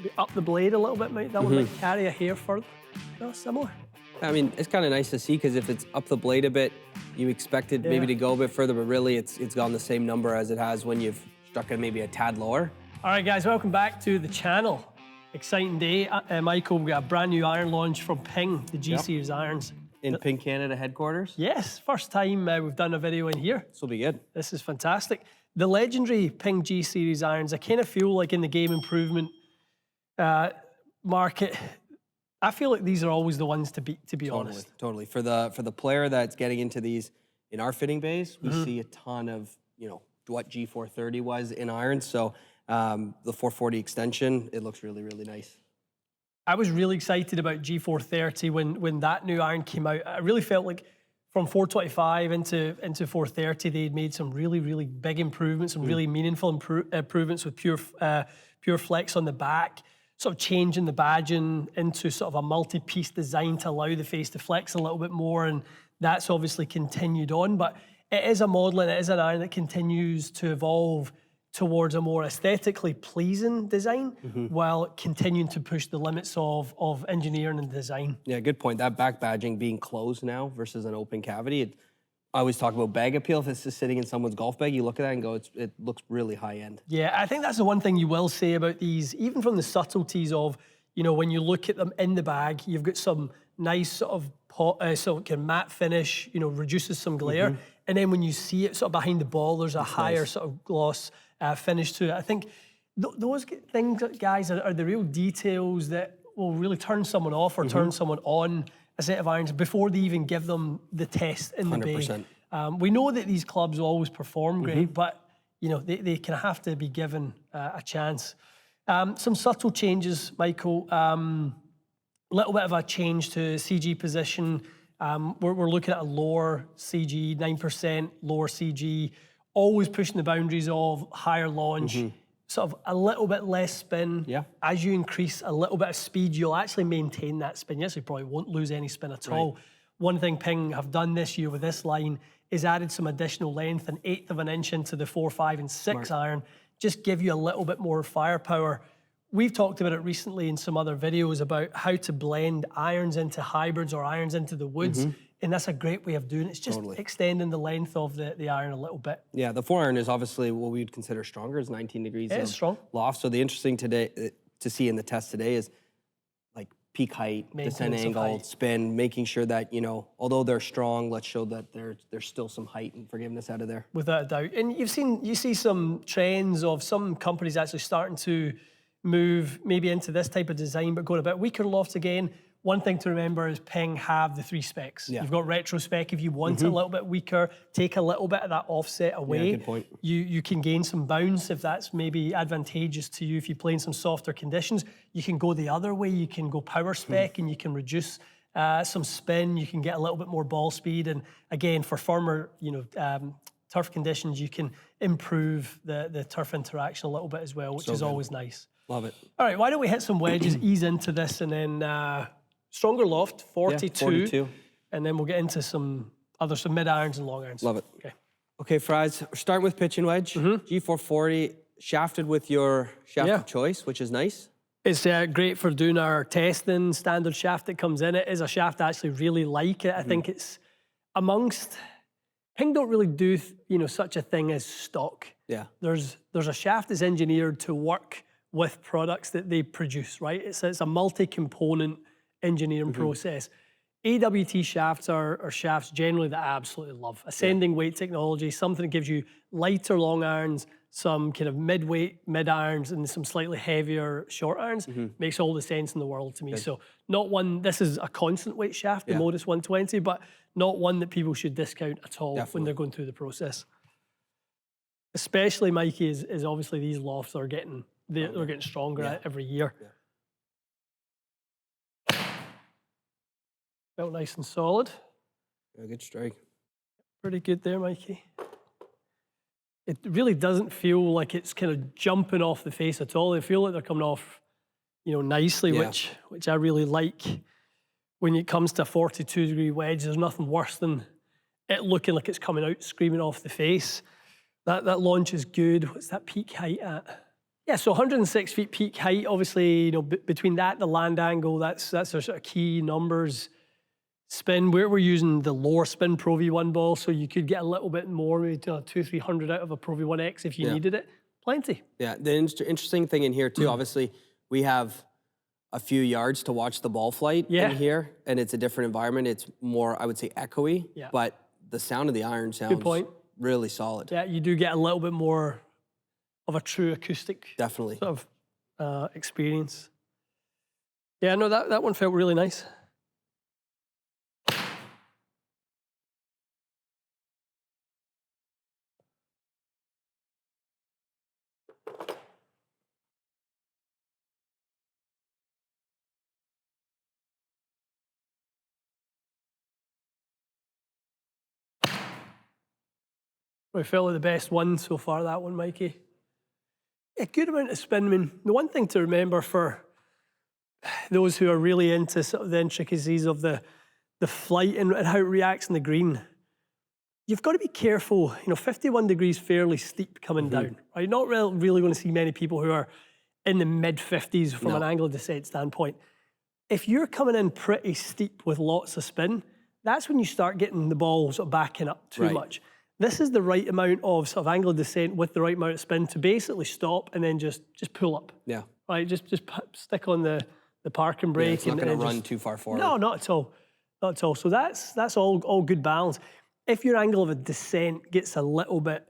maybe up the blade a little bit, that one might carry a hair further. No, similar. I mean, it's kind of nice to see because if it's up the blade a bit, you expect it maybe to go a bit further, but really it's gone the same number as it has when you've struck it maybe a tad lower. All right, guys, welcome back to the channel. Exciting day. Michael, we got a brand new iron launch from PING, the G-Series irons. In PING Canada headquarters? Yes, first time we've done a video in here. This will be good. This is fantastic. The legendary PING G-Series irons, I kind of feel like in the game improvement market, I feel like these are always the ones to beat, to be honest. Totally. For the player that's getting into these in our fitting bays, we see a ton of, you know, what G430 was in irons. So the 440 extension, it looks really, really nice. I was really excited about G430 when that new iron came out. I really felt like from 425 into 430, they'd made some really, really big improvements, some really meaningful improvements with pure flex on the back, sort of changing the badging into sort of a multi-piece design to allow the face to flex a little bit more, and that's obviously continued on. But it is a model and it is an iron that continues to evolve towards a more aesthetically pleasing design while continuing to push the limits of engineering and design. Yeah, good point. That back badging being closed now versus an open cavity, I always talk about bag appeal. If it's just sitting in someone's golf bag, you look at that and go, it looks really high end. Yeah, I think that's the one thing you will say about these, even from the subtleties of, you know, when you look at them in the bag, you've got some nice sort of kind of matte finish, you know, reduces some glare. And then when you see it sort of behind the ball, there's a higher sort of gloss finish to it. I think those things, guys, are the real details that will really turn someone off or turn someone on a set of irons before they even give them the test in the 100%. bay. We know that these clubs will always perform great, but you know they can have to be given a chance. Some subtle changes, Michael. Little bit of a change to CG position. We're looking at a lower CG, 9% lower CG, always pushing the boundaries of higher launch. Sort of a little bit less spin. Yeah. As you increase a little bit of speed, you'll actually maintain that spin. You actually probably won't lose any spin at all. One thing PING have done this year with this line is added some additional length, 1/8 of an inch into the 4, 5, and 6 iron, just give you a little bit more firepower. We've talked about it recently in some other videos about how to blend irons into hybrids or irons into the woods. And that's a great way of doing it. It's just extending the length of the iron a little bit. Yeah, the 4 iron is obviously what we'd consider stronger, is 19 degrees of strong loft. So the interesting today to see in the test today is like peak height, descent angle, spin, making sure that, you know, although they're strong, let's show that there's still some height and forgiveness out of there. Without a doubt. And you see some trends of some companies actually starting to move maybe into this type of design, but going a bit weaker lofts again. One thing to remember is PING have the 3 specs. You've got retro spec if you want it a little bit weaker, take a little bit of that offset away. Yeah, good point. You can gain some bounce if that's maybe advantageous to you. If you play in some softer conditions, you can go the other way. You can go power spec and you can reduce some spin. You can get a little bit more ball speed. And again, for firmer, you know, turf conditions, you can improve the turf interaction a little bit as well, which is always nice. Love it. All right, why don't we hit some wedges, ease into this, and then stronger loft, 42. 42. And then we'll get into some mid irons and long irons. Love it. Okay. Okay, Fries, we're starting with pitch and wedge. G440, shafted with your shaft of choice, which is nice. It's great for doing our testing, standard shaft that comes in. It is a shaft I actually really like. I think it's amongst, PING don't really do, you know, such a thing as stock. Yeah. There's a shaft that's engineered to work with products that they produce, right? It's a multi-component engineering process. AWT shafts are shafts generally that I absolutely love. Ascending weight technology, something that gives you lighter long irons, some kind of mid-weight mid irons, and some slightly heavier short irons. Makes all the sense in the world to me. So not one, this is a constant weight shaft, the Modus 120, but not one that people should discount at all when they're going through the process. Especially, Mikey, is obviously these lofts are getting, they're getting stronger every year. Felt nice and solid. Yeah, good strike. Pretty good there, Mikey. It really doesn't feel like it's kind of jumping off the face at all. They feel like they're coming off, you know, nicely, which I really like. When it comes to a 42-degree wedge, there's nothing worse than it looking like it's coming out screaming off the face. That launch is good. What's that peak height at? Yeah, so 106 feet peak height. Obviously, you know, between that, the land angle, that's our sort of key numbers. Spin, we're using the lower spin Pro V1 ball, so you could get a little bit more, maybe 200-300 out of a Pro V1X if you needed it. Plenty. Yeah, the interesting thing in here too, obviously, we have a few yards to watch the ball flight in here, and it's a different environment. It's more, I would say, echoey, but the sound of the iron sounds really solid. Yeah, you do get a little bit more of a true acoustic Definitely. sort of experience. Yeah, no, that one felt really nice. We felt like the best one so far, that one, Mikey. A good amount of spin. I mean, the one thing to remember for those who are really into sort of the intricacies of the flight and how it reacts in the green, you've got to be careful. You know, 51 degrees fairly steep coming down. Right? Not really going to see many people who are in the mid-50s from an angle of descent standpoint. If you're coming in pretty steep with lots of spin, that's when you start getting the ball sort of backing up too much. This is the right amount of sort of angle of descent with the right amount of spin to basically stop and then just pull up. Yeah. Right, just stick on the parking brake. It's not going to run too far forward. No, not at all. Not at all. So that's all good balance. If your angle of descent gets a little bit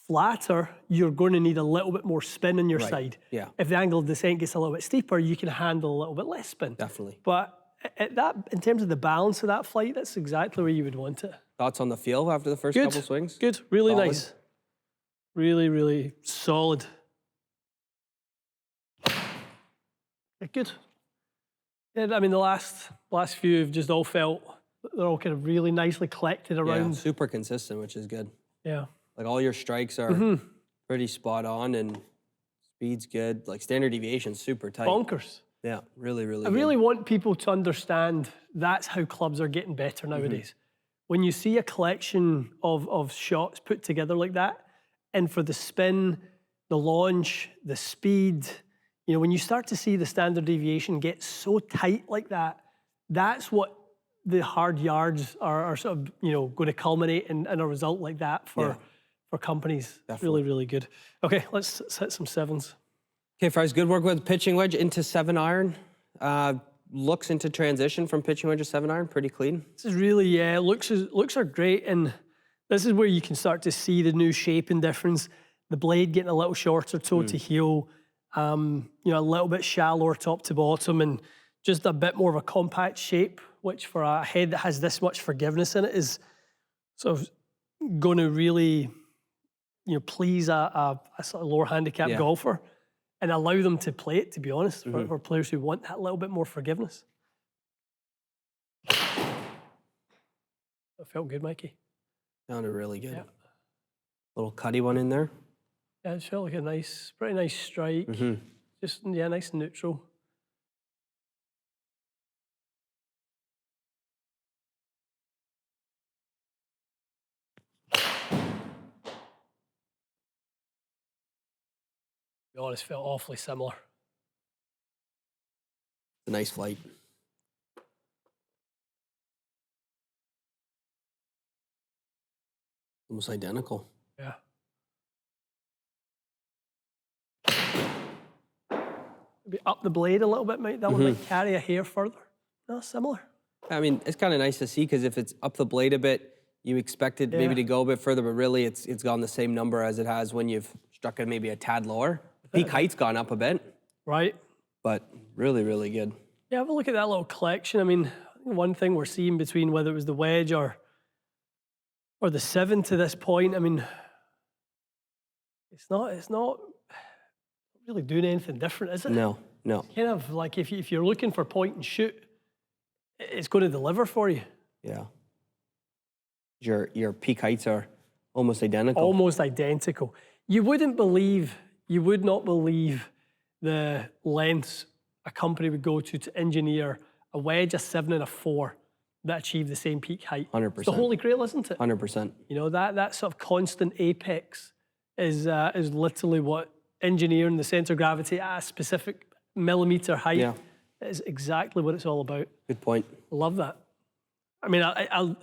flatter, you're going to need a little bit more spin on your side. Yeah. If the angle of descent gets a little bit steeper, you can handle a little bit less spin. Definitely. But in terms of the balance of that flight, that's exactly where you would want it. Thoughts on the feel after the first couple swings? Good, really nice. Really, really solid. Yeah, good. Yeah, I mean, the last few have just all felt, they're all kind of really nicely collected around. Yeah, super consistent, which is good. Yeah. Like all your strikes are pretty spot on and speed's good. Like standard deviation's super tight. Bonkers. Yeah, really, really I good. really want people to understand that's how clubs are getting better nowadays. When you see a collection of shots put together like that, and for the spin, the launch, the speed, you know, when you start to see the standard deviation get so tight like that, that's what the hard yards are sort of, you know, going to culminate in a result like that for companies. Definitely. Really, really good. Okay, let's hit some sevens. Okay, Fries, good work with pitching wedge into 7 iron. Looks into transition from pitching wedge to 7 iron, pretty clean. This is really, yeah, looks are great, and this is where you can start to see the new shape and difference. The blade getting a little shorter toe to heel, you know, a little bit shallower top to bottom, and just a bit more of a compact shape, which for a head that has this much forgiveness in it is sort of going to really, you know, please a sort of lower handicap golfer. And allow them to play it, to be honest, for players who want that little bit more forgiveness. That felt good, Mikey. Sounded really good. Yeah. Little cutty one in there. Yeah, it felt like a pretty nice strike. Just, yeah, nice and neutral. To be honest, felt awfully similar. A nice flight. Almost identical. Yeah. Maybe up the blade a little bit, that one might carry a hair further. No, similar. I mean, it's kind of nice to see because if it's up the blade a bit, you expect it maybe to go a bit further, but really it's gone the same number as it has when you've struck it maybe a tad lower. Peak height's gone up a bit. Right. But really, really good. Yeah, have a look at that little collection. I mean, one thing we're seeing between whether it was the wedge or the 7 to this point, I mean, it's not really doing anything different, is it? No, no. Kind of like if you're looking for point and shoot, it's going to deliver for you. Yeah. Your peak heights are almost identical. Almost identical. You would not believe the lengths a company would go to engineer a wedge, a 7 and a 4 that achieve the same peak height. 100%. It's the holy grail, isn't it? 100%. You know, that sort of constant apex is literally what engineering the centre of gravity at a specific millimetre height. Yeah. That is exactly what it's all about. Good point. Love that. I mean,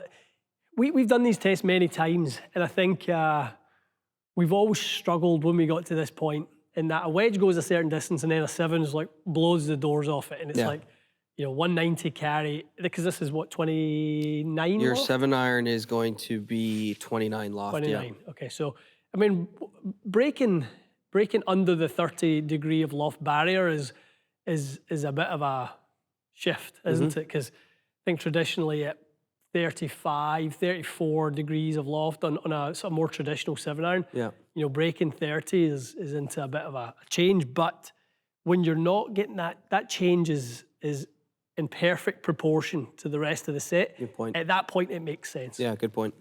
we've done these tests many times, and I think we've always struggled when we got to this point, in that a wedge goes a certain distance and then a 7 is like blows the doors off it, and it's like, you know, 190 carry, because this is what, 29 Your loft? 7 iron is going to be 29 loft. 29. Okay, so I mean, breaking under the 30 degree of loft barrier is a bit of a shift, isn't it? Because I think traditionally at 35, 34 degrees of loft on a sort of more traditional 7 iron, you know, breaking 30 is into a bit of a change. But when you're not getting that change is in perfect proportion to the rest of the set. Good point. At that point, it makes sense. Yeah, good point.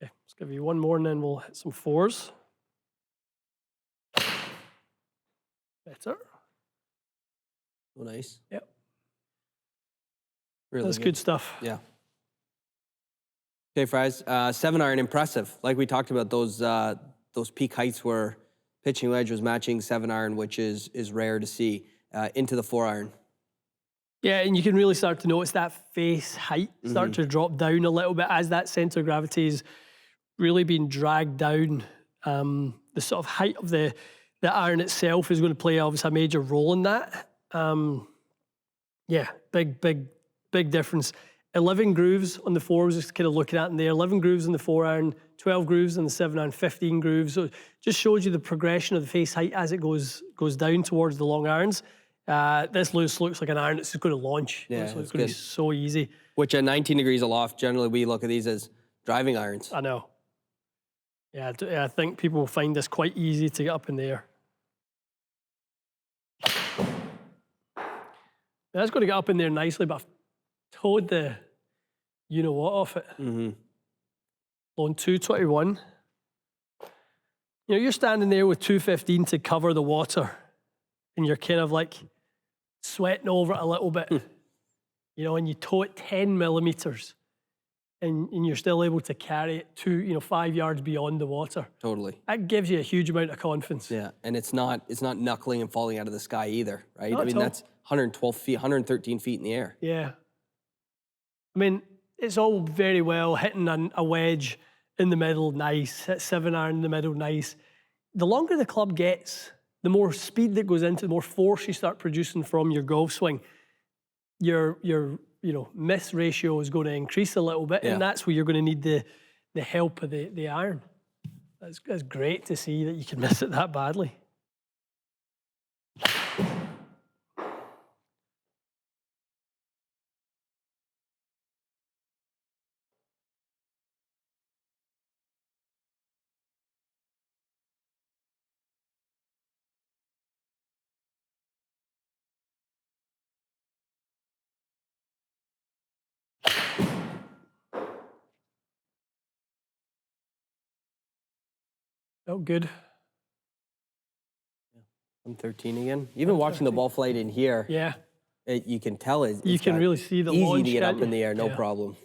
Okay, let's give you one more and then we'll hit some 4s. Better. Oh, nice. Yep. Really That's good stuff. Yeah. Okay, Fries. 7 iron, impressive. Like we talked about, those peak heights where pitching wedge was matching 7 iron, which is rare to see, into the 4 iron. Yeah, and you can really start to notice that face height start to drop down a little bit as that centre of gravity is really being dragged down. The sort of height of the iron itself is going to play obviously a major role in that. Yeah, big difference. 11 grooves on the 4s, just kind of looking at in there. 11 grooves on the 4 iron, 12 grooves on the 7 iron, 15 grooves. So it just shows you the progression of the face height as it goes down towards the long irons. This looks like an iron that's just going to launch. Yeah, it's going to be so easy. Which at 19 degrees aloft, generally we look at these as driving irons. I know. Yeah, I think people will find this quite easy to get up in the air. That's going to get up in there nicely, but I've towed the you-know-what off it. On 221. You know, you're standing there with 215 to cover the water, and you're kind of like sweating over it a little bit, you know, and you tow it 10 millimeters, and you're still able to carry it 5 yards beyond the water. Totally. That gives you a huge amount of confidence. Yeah, and it's not knuckling and falling out of the sky either, right? Not I mean, at all. that's 112 feet, 113 feet in the air. Yeah. I mean, it's all very well hitting a wedge in the middle, nice. Hit 7 iron in the middle, nice. The longer the club gets, the more speed that goes into, the more force you start producing from your golf swing. Your miss ratio is going to increase a little bit, and that's where you're going to need the help of the iron. That's great to see that you can miss it that badly. Oh, good. I'm 13 again. Even watching the ball flight in here, Yeah. you can tell it's You can really see the easy launch, to get can't up in you? the air, no Yeah. problem.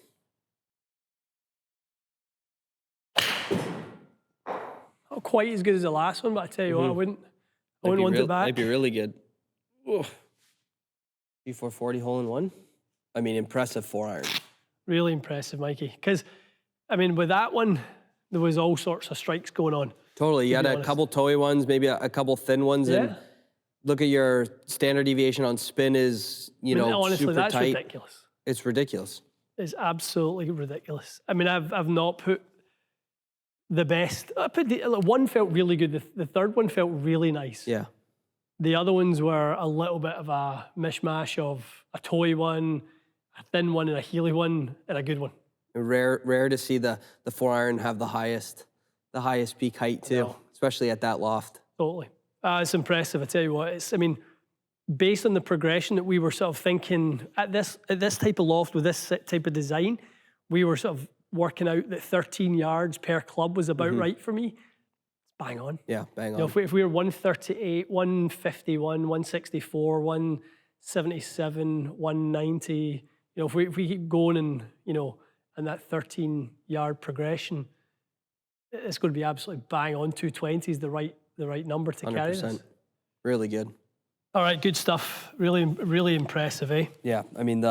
Not quite as good as the last one, but I tell you what, I wouldn't want it back. Might be really good. G440 hole in one. I mean, impressive 4 iron. Really impressive, Mikey. Because, I mean, with that one, there was all sorts of strikes going on. Totally. You had be a honest. couple toey ones, maybe a couple thin ones, and Yeah. look at your standard deviation on spin is, Honestly, super that's tight. ridiculous. It's ridiculous. It's absolutely ridiculous. I mean, I've not put the best. One felt really good. The third one felt really nice. Yeah. The other ones were a little bit of a mishmash of a toy one, a thin one, and a heely one, and a good one. Rare to see the 4 iron have the highest peak height too, especially at that loft. Totally. It's impressive, I tell you what. I mean, based on the progression that we were sort of thinking at this type of loft with this type of design, we were sort of working out that 13 yards per club was about right for me. It's bang on. Yeah, bang on. You know, if we were 138, 151, 164, 177, 190, if we keep going and that 13-yard progression, it's going to be absolutely bang on. 220 is the right right number to carry this. Really good. All right, good stuff. Really, really impressive, eh? Yeah, I mean,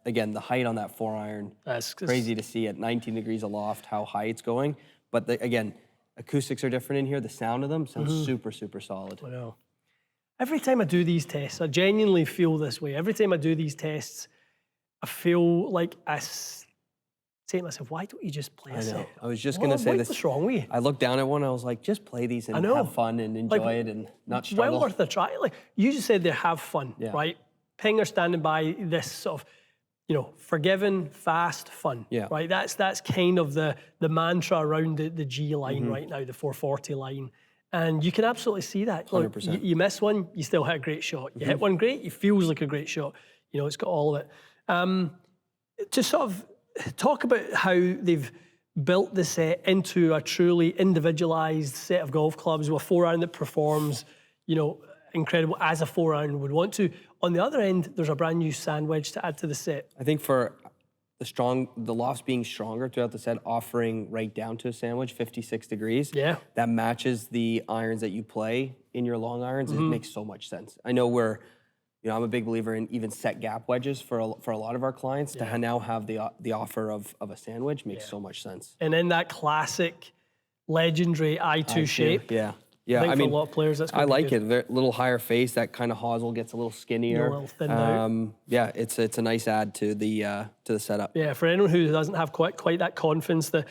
again, the height on that 4-iron, That's crazy to see at 19 degrees aloft how high it's going. But again, acoustics are different in here. The sound of them sounds super, super solid. I know. Every time I do these tests, I genuinely feel this way. Every time I do these tests, I feel like I say to myself, why don't you just play a set? I was just going to say this. What's wrong with you? I looked down at one, I was like, just play these and have fun and enjoy it and not struggle. Well worth a try. Like, you just said they have fun, right? Ping are standing by this sort of, you know, forgiving, fast, fun, right? That's kind of the mantra around the G line right now, the 440 line. And you can absolutely see that. Look, 100%. You miss one, you still hit a great shot. You hit one great, it feels like a great shot. You know, it's got all of it. To sort of talk about how they've built the set into a truly individualized set of golf clubs with a 4-iron that performs, you know, incredible as a 4-iron would want to. On the other end, there's a brand new sand wedge to add to the set. I think for the lofts being stronger throughout the set, offering right down to a sandwich, 56 degrees. Yeah. That matches the irons that you play in your long irons. It makes so much sense. I know I'm a big believer in even set gap wedges for a lot of our clients. To now have the offer of a sandwich makes so much sense. And in that classic, legendary I2 shape. Yeah. Yeah, I mean, for a lot of players, that's I like it. A little higher face, that kind of hosel gets a little skinnier. A little thinned out. Yeah, it's a nice add to the setup. Yeah, for anyone who doesn't have quite that confidence, the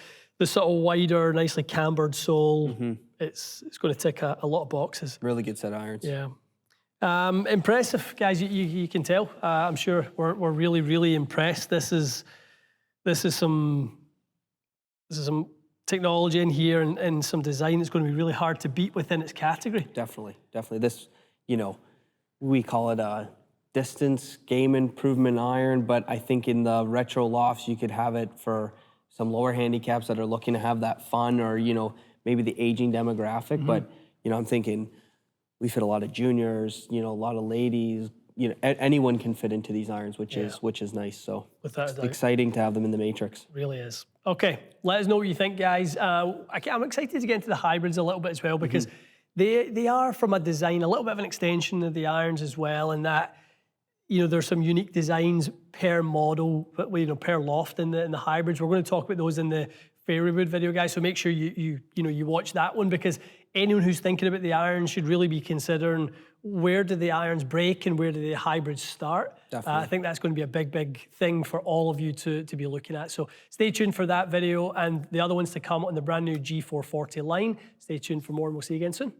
sort of wider, nicely cambered sole, it's going to tick a lot of boxes. Really good set of irons. Yeah. Impressive, guys. You can tell. I'm sure we're really, really impressed. This is some technology in here and some design that's going to be really hard to beat within its category. Definitely. This, we call it a distance game improvement iron, but I think in the retro lofts, you could have it for some lower handicaps that are looking to have that fun or, maybe the aging demographic. But, I'm thinking we've hit a lot of juniors, a lot of ladies, anyone can fit into these irons, which is nice. So it's exciting to have them in the matrix. Really is. Okay, let us know what you think, guys. I'm excited to get into the hybrids a little bit as well because they are, from a design, a little bit of an extension of the irons as well, in that there's some unique designs per model, but per loft in the hybrids. We're going to talk about those in the fairway wood video, guys. So make sure you watch that one, because anyone who's thinking about the irons should really be considering where do the irons break and where do the hybrids start. I think that's going to be a big thing for all of you to be looking at. So stay tuned for that video and the other ones to come on the brand new G440 line. Stay tuned for more and we'll see you again soon.